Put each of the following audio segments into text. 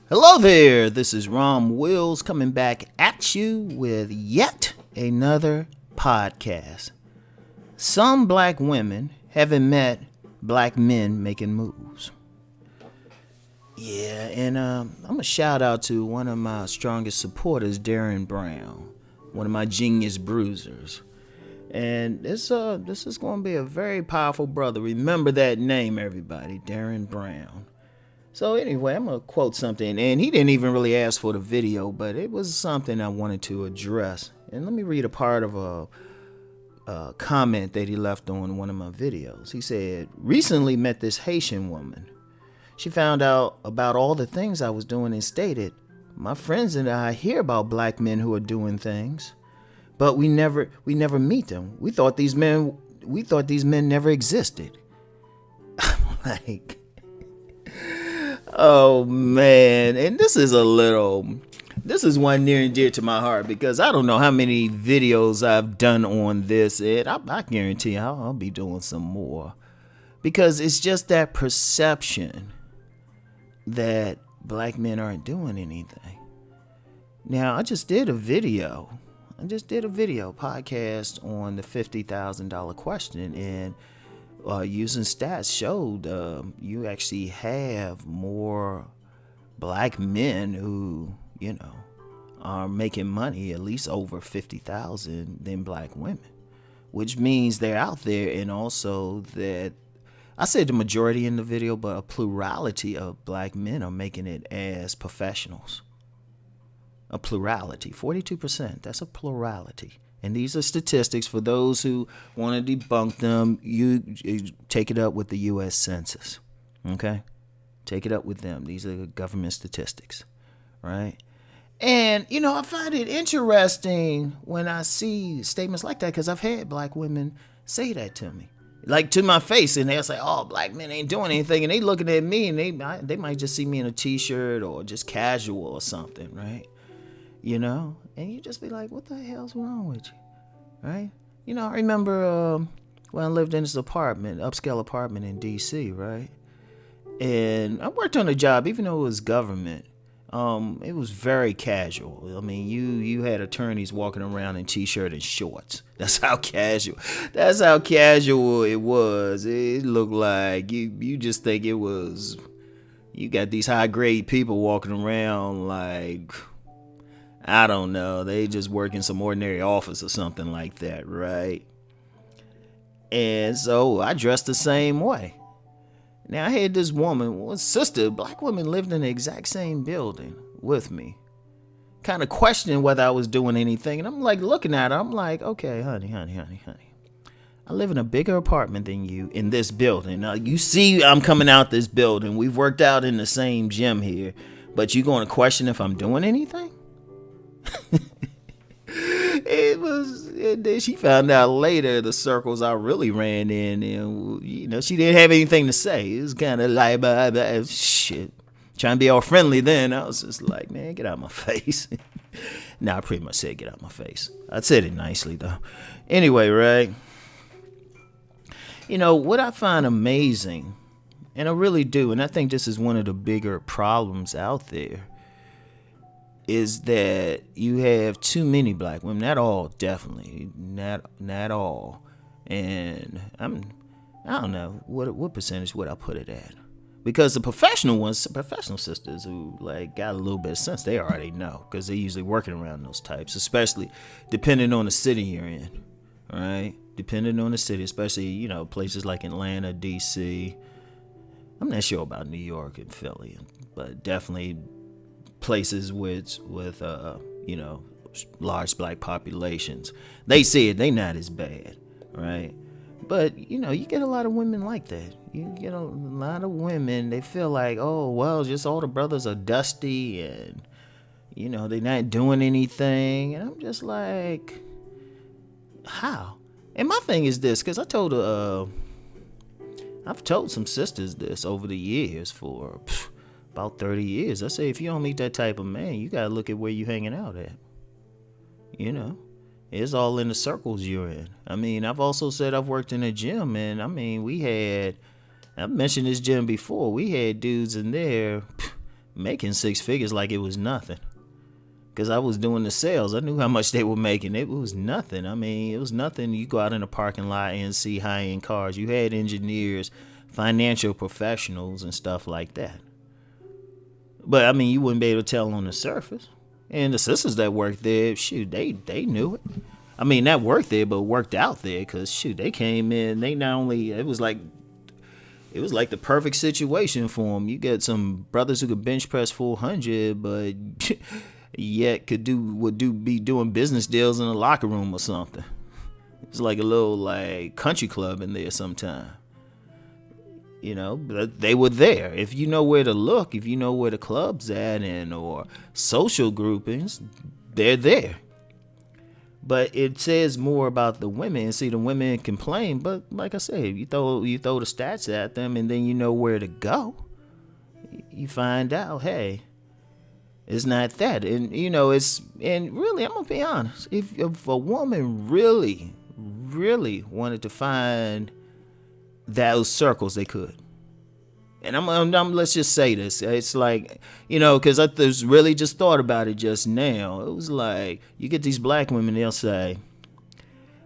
Hello there, this is Rom Wills coming back at you with yet another podcast. Some black women haven't met black men making moves. Yeah, and I'm going to shout out to one of my strongest supporters, Darren Brown, one of my genius bruisers. And this is going to be a very powerful brother. Remember that name, everybody, Darren Brown. So anyway, I'm going to quote something, and he didn't even really ask for the video, but it was something I wanted to address. And let me read a part of a comment that he left on one of my videos. He said, recently met this Haitian woman. She found out about all the things I was doing and stated, my friends and I hear about black men who are doing things, but we never meet them. We thought these men never existed. I'm like, oh man, and this is one near and dear to my heart because I don't know how many videos I've done on this, and I guarantee you I'll be doing some more because it's just that perception that black men aren't doing anything. Now, I just did a video podcast on the $50,000 question, and using stats showed you actually have more black men who, are making money at least over $50,000 than black women, which means they're out there. And also that I said the majority in the video, but a plurality of black men are making it as professionals. A plurality, 42%, that's a plurality. And these are statistics. For those who want to debunk them, you take it up with the U.S. Census, okay? Take it up with them. These are government statistics, right? And, I find it interesting when I see statements like that because I've had black women say that to me. Like to my face, and they'll say, oh, black men ain't doing anything. And they looking at me, and they might just see me in a T-shirt or just casual or something, right? And you just be like, what the hell's wrong with you, right? I remember when I lived in this upscale apartment in D.C., right? And I worked on a job, even though it was government, it was very casual. I mean, you had attorneys walking around in T-shirt and shorts. That's how casual it was. It looked like you just think it was, you got these high-grade people walking around like, I don't know, they just work in some ordinary office or something like that, right? And so I dressed the same way. Now, I had this woman, sister, black woman lived in the exact same building with me. Kind of questioning whether I was doing anything. And I'm like looking at her, I'm like, okay, honey. I live in a bigger apartment than you in this building. Now, you see I'm coming out this building. We've worked out in the same gym here. But you going to question if I'm doing anything? And then she found out later the circles I really ran in, and she didn't have anything to say. It was kind of like shit, trying to be all friendly. Then I was just like, man, get out of my face. I pretty much said get out of my face. I said it nicely though. Anyway, right? What I find amazing, and I really do, and I think this is one of the bigger problems out there, is that you have too many black women. Not all, definitely. Not all. And I don't know, what percentage would I put it at? Because the professional sisters who got a little bit of sense, they already know. Because they're usually working around those types, especially depending on the city you're in. All right? Depending on the city, especially, places like Atlanta, D.C. I'm not sure about New York and Philly, but definitely places with large black populations. They see it, they not as bad, right? But you get a lot of women like that. You get a lot of women, they feel like, oh well, just all the brothers are dusty and they're not doing anything. And I'm just like, how? And my thing is this, because I've told some sisters this over the years for about 30 years. I say, if you don't meet that type of man, you got to look at where you hanging out at. It's all in the circles you're in. I mean, I've also said I've worked in a gym, and I mean, I've mentioned this gym before. We had dudes in there making six figures like it was nothing. Because I was doing the sales. I knew how much they were making. It was nothing. I mean, it was nothing. You go out in the parking lot and see high-end cars. You had engineers, financial professionals, and stuff like that. But, I mean, you wouldn't be able to tell on the surface. And the sisters that worked there, shoot, they knew it. I mean, not worked there, but worked out there. Because, shoot, they came in. They not only, it was like the perfect situation for them. You got some brothers who could bench press 400, but yet would be doing business deals in a locker room or something. It's like a little like country club in there sometime. You know, but they were there. If you know where to look, if you know where the club's at or social groupings, they're there. But it says more about the women. See, the women complain, but like I said, you throw the stats at them, and then you know where to go. You find out, hey, it's not that. And you know, and really, I'm gonna be honest. If a woman really wanted to find those circles, they could. And I'm let's just say this. It's like, you know, because I really just thought about it just now. It was like, you get these black women, they'll say,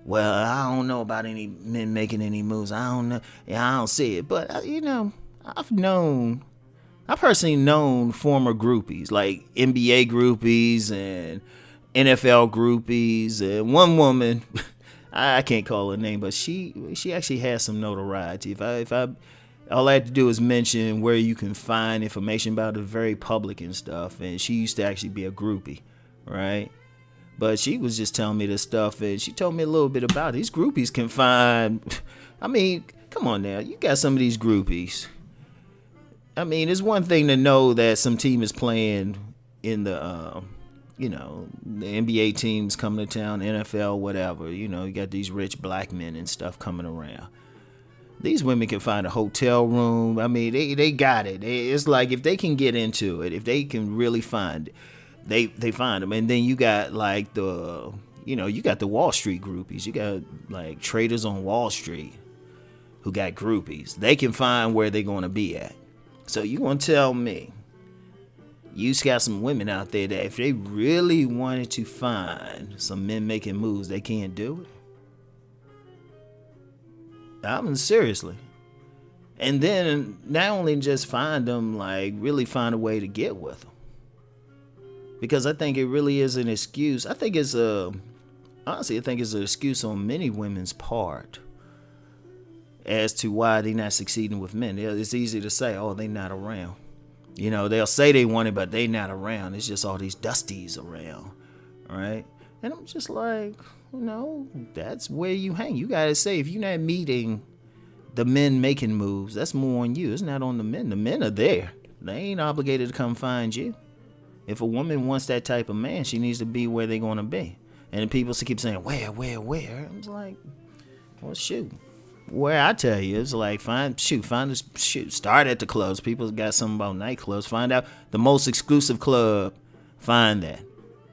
well, I don't know about any men making any moves. I don't know. Yeah, I don't see it. But, you know, I've personally known former groupies, like NBA groupies and NFL groupies. And one woman, I can't call her name, but she actually has some notoriety. If I all I had to do is mention where you can find information about it, very public and stuff. And she used to actually be a groupie, right? But she was just telling me this stuff, and she told me a little bit about it. These groupies can find, I mean, come on now. You got some of these groupies. I mean, it's one thing to know that some team is playing in the, you know, the NBA teams coming to town, NFL, whatever. You know, you got these rich black men and stuff coming around. These women can find a hotel room. I mean, they got it. It's like if they can get into it, if they can really find it, they find them. And then you got like you got the Wall Street groupies. You got like traders on Wall Street who got groupies. They can find where they're going to be at. So you going to tell me you got some women out there that if they really wanted to find some men making moves, they can't do it? I mean, seriously. And then not only just find them, like really find a way to get with them. Because I think it really is an excuse. I think it's honestly, I think it's an excuse on many women's part as to why they're not succeeding with men. It's easy to say, oh, they're not around. You know, they'll say they want it, but they're not around. It's just all these dusties around, right? And I'm just like, you know, that's where you hang. You got to say, if you're not meeting the men making moves, that's more on you. It's not on the men. The men are there. They ain't obligated to come find you. If a woman wants that type of man, she needs to be where they're going to be. And people keep saying, where? I'm just like, well, shoot. Where I tell you, it's like, start at the clubs. People got something about nightclubs. Find out the most exclusive club. Find that.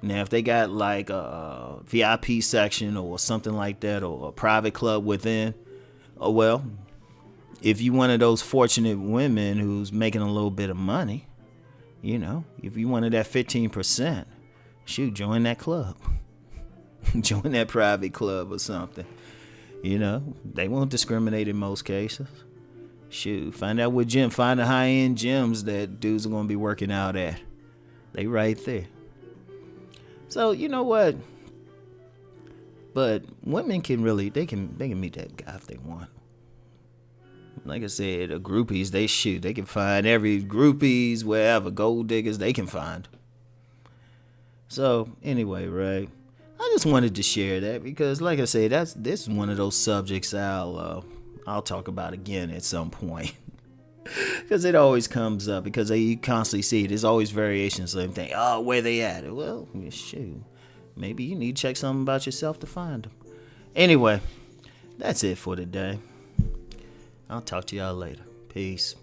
Now, if they got like a VIP section or something like that, or a private club within, oh well, if you one of those fortunate women who's making a little bit of money, you know, if you wanted that 15%, shoot, join that club. Join that private club or something. You know, they won't discriminate in most cases. Shoot, find out what gym, find the high-end gyms that dudes are going to be working out at. They right there. So, you know what? But women can really, they can meet that guy if they want. Like I said, the groupies, they can find every groupies, wherever, gold diggers, they can find. So, anyway, right? I just wanted to share that because, like I said, this is one of those subjects I'll talk about again at some point. Because it always comes up, because you constantly see it. There's always variations of everything. Oh, where they at? Well, shoot. Maybe you need to check something about yourself to find them. Anyway, that's it for today. I'll talk to y'all later. Peace.